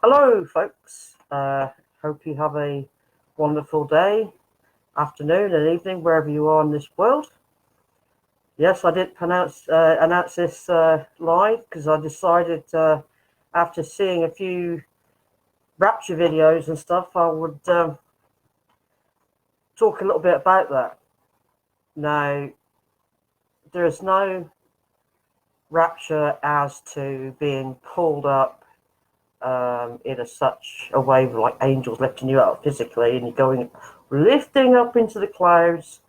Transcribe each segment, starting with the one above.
Hello, folks. Hope you have a wonderful day, afternoon, and evening, wherever you are in this world. Yes, I did announce this live because I decided after seeing a few rapture videos and stuff, I would talk a little bit about that. Now, there is no rapture as to being pulled up in such a way like angels lifting you up physically and you're going lifting up into the clouds.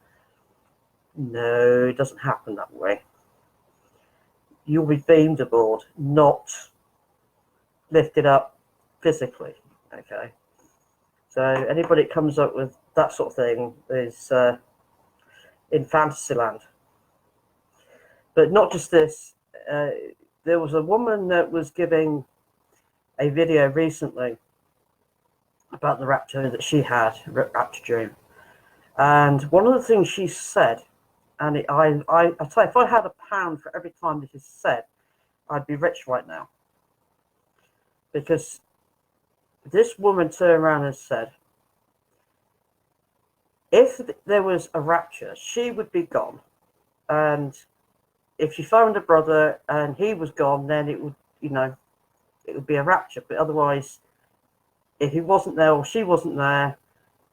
No, it doesn't happen that way. You'll be beamed aboard, not lifted up physically. Okay, so anybody that comes up with that sort of thing is in Fantasyland. But not just this. There was a woman that was giving a video recently about the rapture that she had, rapture dream. And one of the things she said, and I tell you, if I had £1 for every time this is said, I'd be rich right now. Because this woman turned around and said, if there was a rapture, she would be gone. And if she found a brother and he was gone, then it would, it would be a rapture. But otherwise, if he wasn't there or she wasn't there,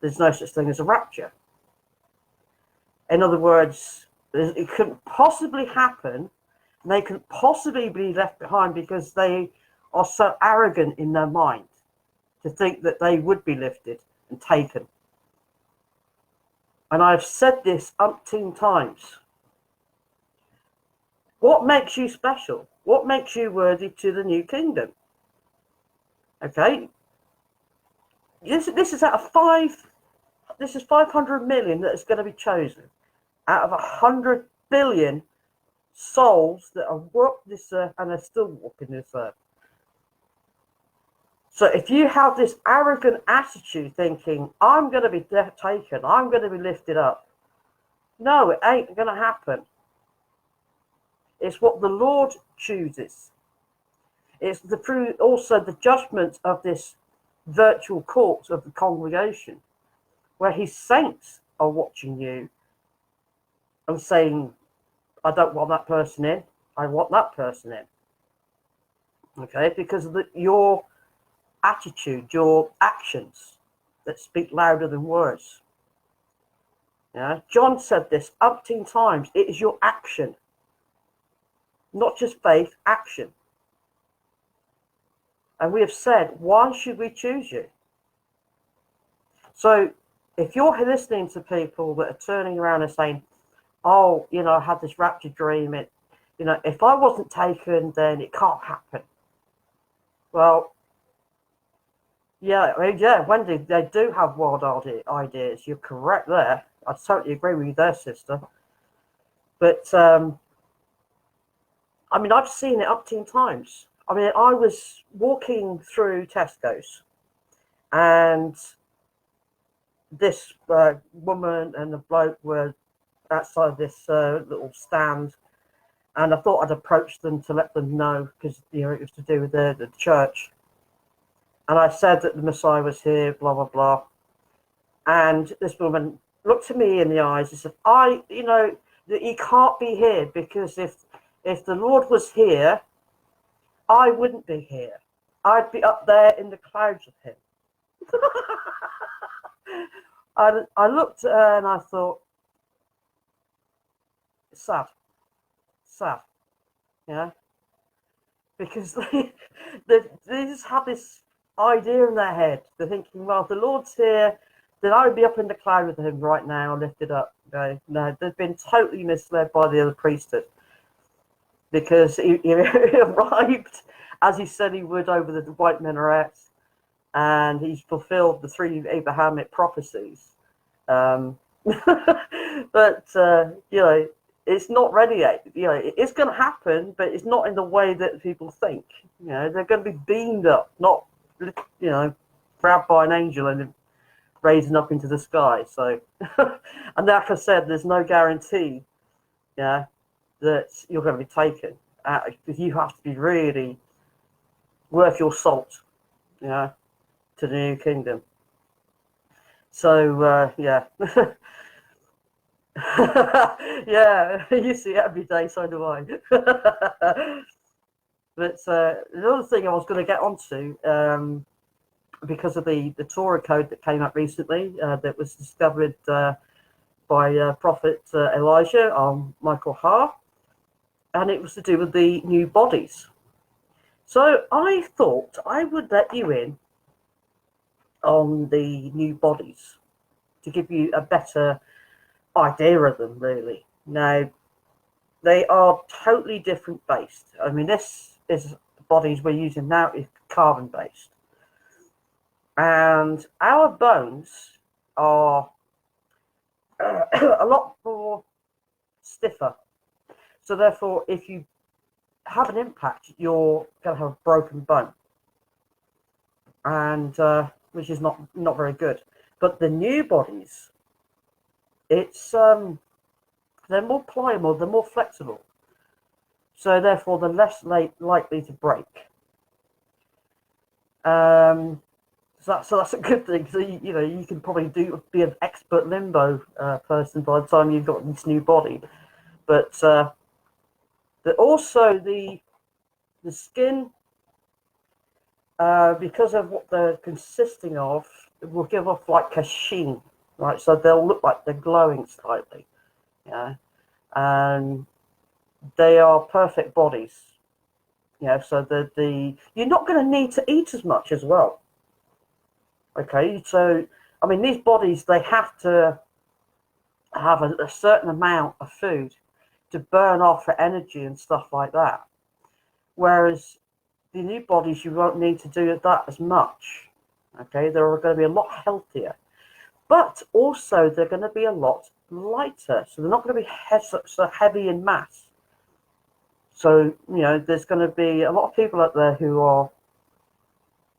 there's no such thing as a rapture. In other words, it couldn't possibly happen, and they couldn't possibly be left behind because they are so arrogant in their mind to think that they would be lifted and taken. And I've said this umpteen times. What makes you special? What makes you worthy to the new kingdom? Okay, this is out of 500 million that is going to be chosen out of 100 billion souls that have walked this earth and are still walking this earth. So if you have this arrogant attitude thinking, I'm going to be taken, I'm going to be lifted up. No, it ain't going to happen. It's what the Lord chooses. It's also the judgment of this virtual court of the congregation, where his saints are watching you and saying, I don't want that person in, I want that person in. Okay, because of your attitude, your actions that speak louder than words. Yeah, John said this umpteen times. It is your action, not just faith, action. And we have said, why should we choose you? So if you're listening to people that are turning around and saying, oh, I had this rapture dream, if I wasn't taken, then it can't happen. Well, yeah, Wendy, they do have wild ideas. You're correct there. I totally agree with you there, sister. But, I've seen it umpteen times. I was walking through Tesco's, and this woman and the bloke were outside this little stand, and I thought I'd approach them to let them know, because it was to do with the church. And I said that the Messiah was here, blah blah blah. And this woman looked at me in the eyes and said, that he can't be here, because if the Lord was here, I wouldn't be here. I'd be up there in the clouds with him. I looked at her and I thought, sad, yeah, because they just have this idea in their head. They're thinking, well, if the Lord's here, then I would be up in the cloud with him right now, lifted up. No, they've been totally misled by the other priesthood, because he arrived as he said he would over the white minaret, and he's fulfilled the 3 Abrahamic prophecies. But it's not ready yet. It's going to happen, but it's not in the way that people think. They're going to be beamed up, not grabbed by an angel and raising up into the sky. So, and like I said, there's no guarantee, that you're going to be taken. Because you have to be really worth your salt. yeah, to the new kingdom. So yeah. Yeah, you see it every day, so do I. But the other thing I was going to get onto, because of the Torah code that came out recently, that was discovered by Prophet Elijah on Michael Ha, and it was to do with the new bodies. So I thought I would let you in on the new bodies to give you a better idea of them, really. Now, they are totally different based. I mean, this is the bodies we're using now is carbon based. And our bones are a lot more stiffer. So therefore, if you have an impact, you're going to have a broken bone, and which is not very good. But the new bodies, it's they're more pliable, they're more flexible. So therefore, they're less likely to break. So that's a good thing. So you can probably be an expert limbo person by the time you've got this new body. But also the skin, because of what they're consisting of, will give off like a sheen, right? So they'll look like they're glowing slightly, yeah. And they are perfect bodies, So the you're not going to need to eat as much as well. Okay, so I mean, these bodies, they have to have a certain amount of food to burn off for energy and stuff like that. Whereas the new bodies, you won't need to do that as much. Okay, they're going to be a lot healthier, but also they're going to be a lot lighter. So they're not going to be so heavy in mass. So there's going to be a lot of people out there who are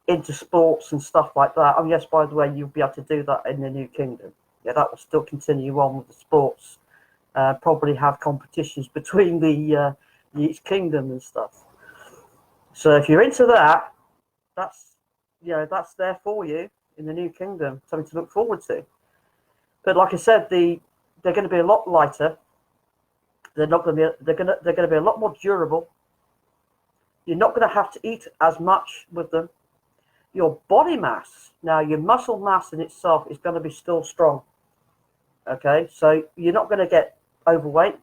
into sports and stuff like that. Oh yes, by the way, you'll be able to do that in the new kingdom. Yeah, that will still continue on with the sports. Probably have competitions between each kingdom and stuff. So if you're into that, that's there for you in the new kingdom, something to look forward to. But like I said, they're going to be a lot lighter. They're going to be a lot more durable. You're not going to have to eat as much with them. Your body mass, now your muscle mass in itself, is going to be still strong. Okay, so you're not going to get overweight.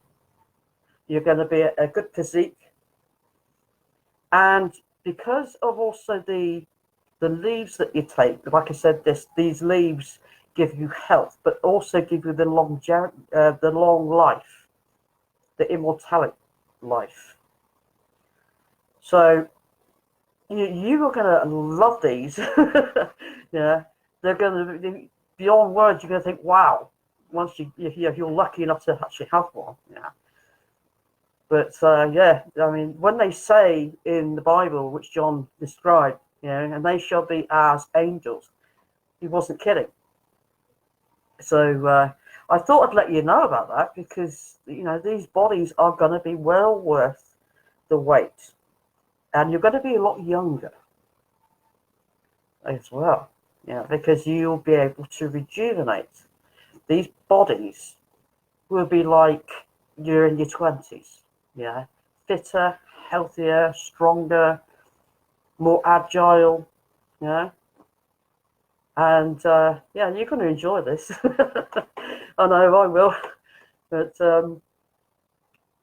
You're going to be a good physique. And because of also the leaves that you take, like I said, these leaves give you health, but also give you the long life, the immortality life. So you are going to love these. Yeah, they're going to be beyond words. You're going to think, wow. Once if you're lucky enough to actually have one, yeah. But yeah, I mean, when they say in the Bible, which John described, and they shall be as angels, he wasn't kidding. So I thought I'd let you know about that because these bodies are going to be well worth the wait, and you're going to be a lot younger as well, because you'll be able to rejuvenate. These bodies will be like you're in your 20s, fitter, healthier, stronger, more agile, and you're going to enjoy this. I know I will. But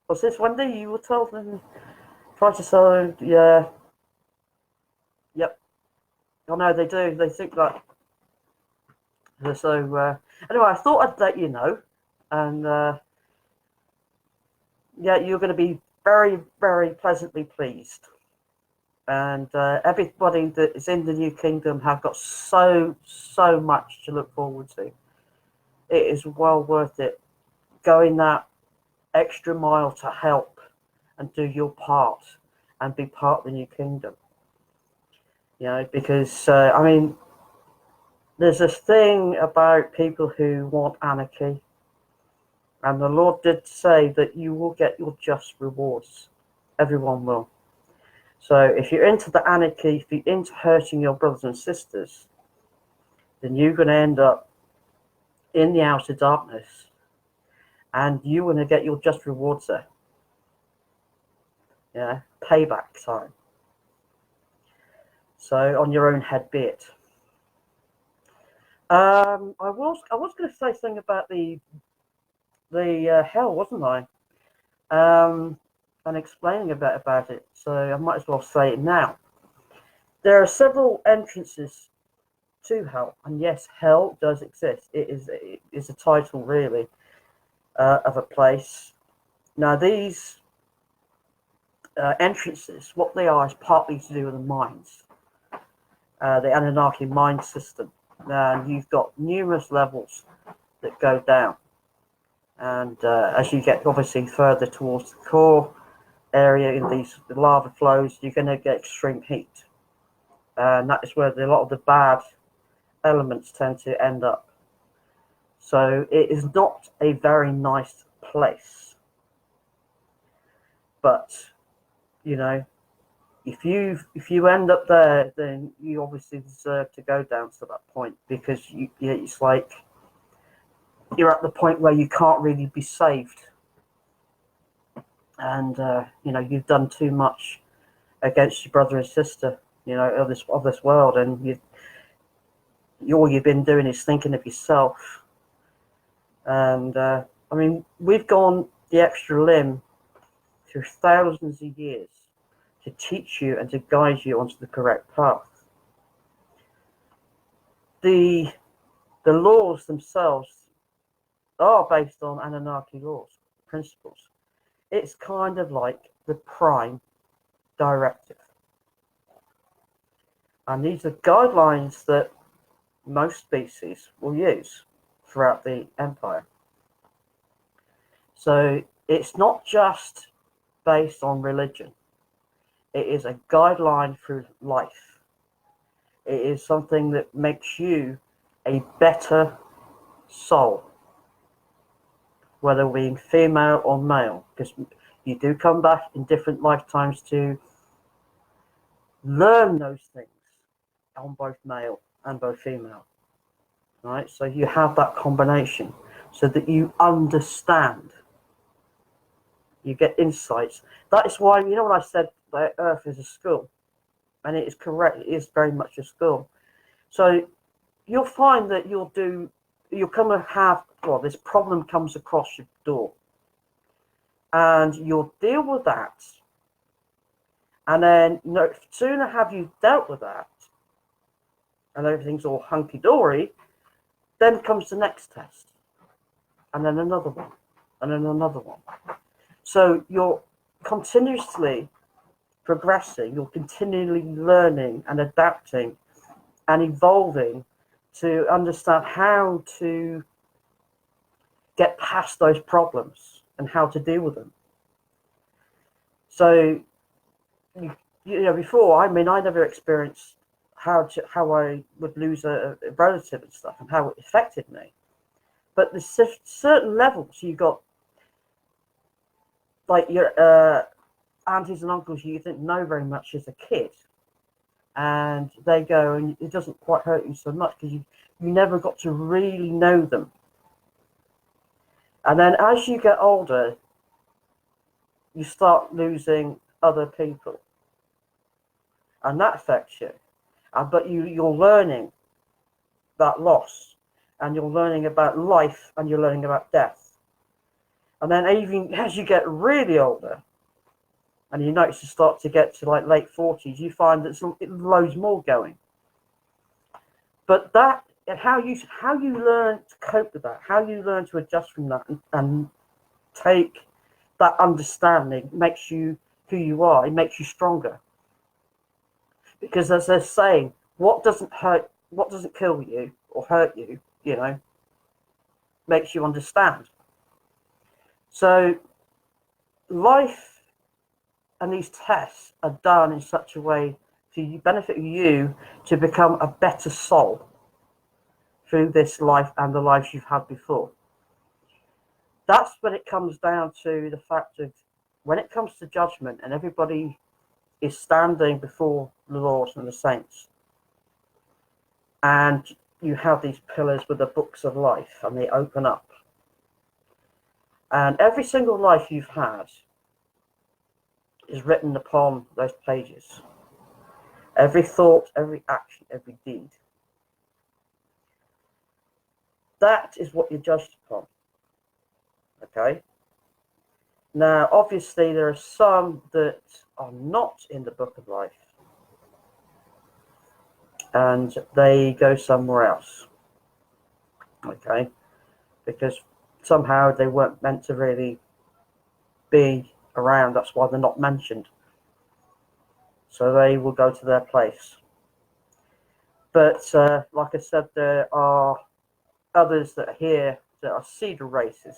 what's this, Wendy? You will tell them, try to sell them, yeah. Yep. I know they do. They think that. So anyway, I thought I'd let you know, and you're going to be very, very pleasantly pleased. And everybody that is in the new kingdom have got so much to look forward to. It is well worth it, going that extra mile to help and do your part and be part of the new kingdom. Because I mean, there's this thing about people who want anarchy, and the Lord did say that you will get your just rewards. Everyone will. So if you're into the anarchy, if you're into hurting your brothers and sisters, then you're going to end up in the outer darkness, and you're going to get your just rewards there. Yeah, payback time. So on your own head be it. I was going to say something about the hell, wasn't I? And explaining a bit about it. So I might as well say it now. There are several entrances to hell, and yes, hell does exist. It is a title, really, of a place. Now, these entrances, what they are, is partly to do with the minds, the Anunnaki mind system. And you've got numerous levels that go down, and as you get obviously further towards the core area in the lava flows, you're going to get extreme heat, and that is where a lot of the bad elements tend to end up. So it is not a very nice place, but you know, if you end up there, then you obviously deserve to go down to that point, because it's like you're at the point where you can't really be saved, and you've done too much against your brother and sister, of this world, and all you've been doing is thinking of yourself. And I mean, we've gone the extra limb through thousands of years to teach you and to guide you onto the correct path. The laws themselves are based on Anunnaki laws, principles. It's kind of like the prime directive. And these are guidelines that most species will use throughout the empire. So it's not just based on religion. It is a guideline through life. It is something that makes you a better soul, whether being female or male, because you do come back in different lifetimes to learn those things on both male and both female. Right? So you have that combination so that you understand. You get insights. That is why, when I said that Earth is a school, and it is correct, it is very much a school. So you'll find that you'll come and have, this problem comes across your door, and you'll deal with that. And then, no sooner have you dealt with that, and everything's all hunky-dory, then comes the next test, and then another one, and then another one. So you're continuously progressing, you're continually learning and adapting and evolving to understand how to get past those problems and how to deal with them. So, before, I never experienced how I would lose a relative and stuff, and how it affected me. But there's certain levels you got, like your aunties and uncles you didn't know very much as a kid, and they go, and it doesn't quite hurt you so much because you never got to really know them. And then as you get older, you start losing other people, and that affects you. But you're learning that loss, and you're learning about life, and you're learning about death. And then even as you get really older, and you notice you start to get to like late 40s, you find that loads more going. But that, how you learn to cope with that, how you learn to adjust from that, and take that understanding, makes you who you are. It makes you stronger. Because as they're saying, what doesn't kill you or hurt you, makes you understand. So life and these tests are done in such a way to benefit you to become a better soul through this life and the lives you've had before. That's when it comes down to the fact of, when it comes to judgment, and everybody is standing before the Lord and the saints. And you have these pillars with the books of life, and they open up. And every single life you've had is written upon those pages. Every thought, every action, every deed. That is what you're judged upon. Okay? Now, obviously, there are some that are not in the book of life, and they go somewhere else. Okay? Because somehow they weren't meant to really be around. That's why they're not mentioned. So they will go to their place. But like I said, there are others that are here that are cedar races.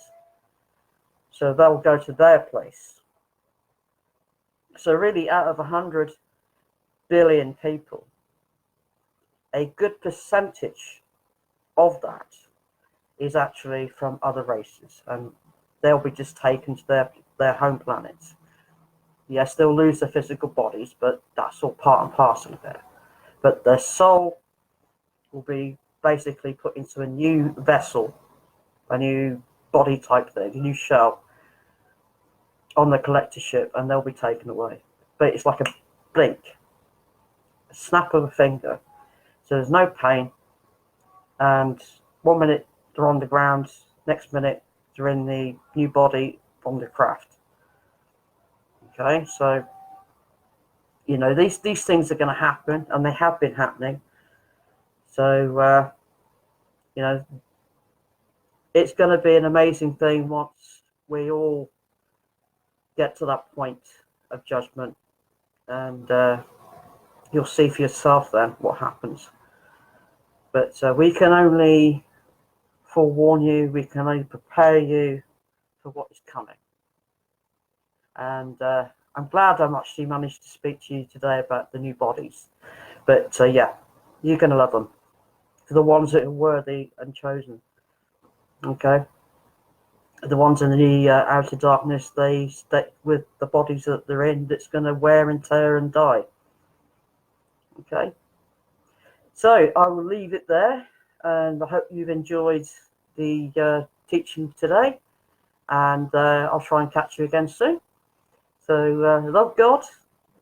So they'll go to their place. So really, out of 100 billion people, a good percentage of that is actually from other races, and they'll be just taken to their home planets. Yes, they'll lose their physical bodies, but that's all part and parcel of it. But their soul will be basically put into a new vessel, a new body type thing, a new shell on the collector ship, and they'll be taken away. But it's like a blink, a snap of a finger. So there's no pain, and 1 minute they're on the ground, next minute they're in the new body on the craft. Okay, so you know these things are going to happen, and they have been happening. So you know, it's going to be an amazing thing once we all get to that point of judgment, and you'll see for yourself then what happens. But we can only forewarn you, we can only prepare you for what is coming. And I'm glad I'm actually managed to speak to you today about the new bodies. But yeah, you're going to love them. For the ones that are worthy and chosen. Okay? The ones in the outer darkness, they stay with the bodies that they're in that's going to wear and tear and die. Okay? So I will leave it there, and I hope you've enjoyed the teaching today, and I'll try and catch you again soon. So love God,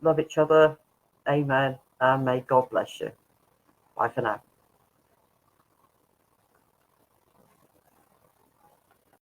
love each other, amen, and may God bless you. Bye for now.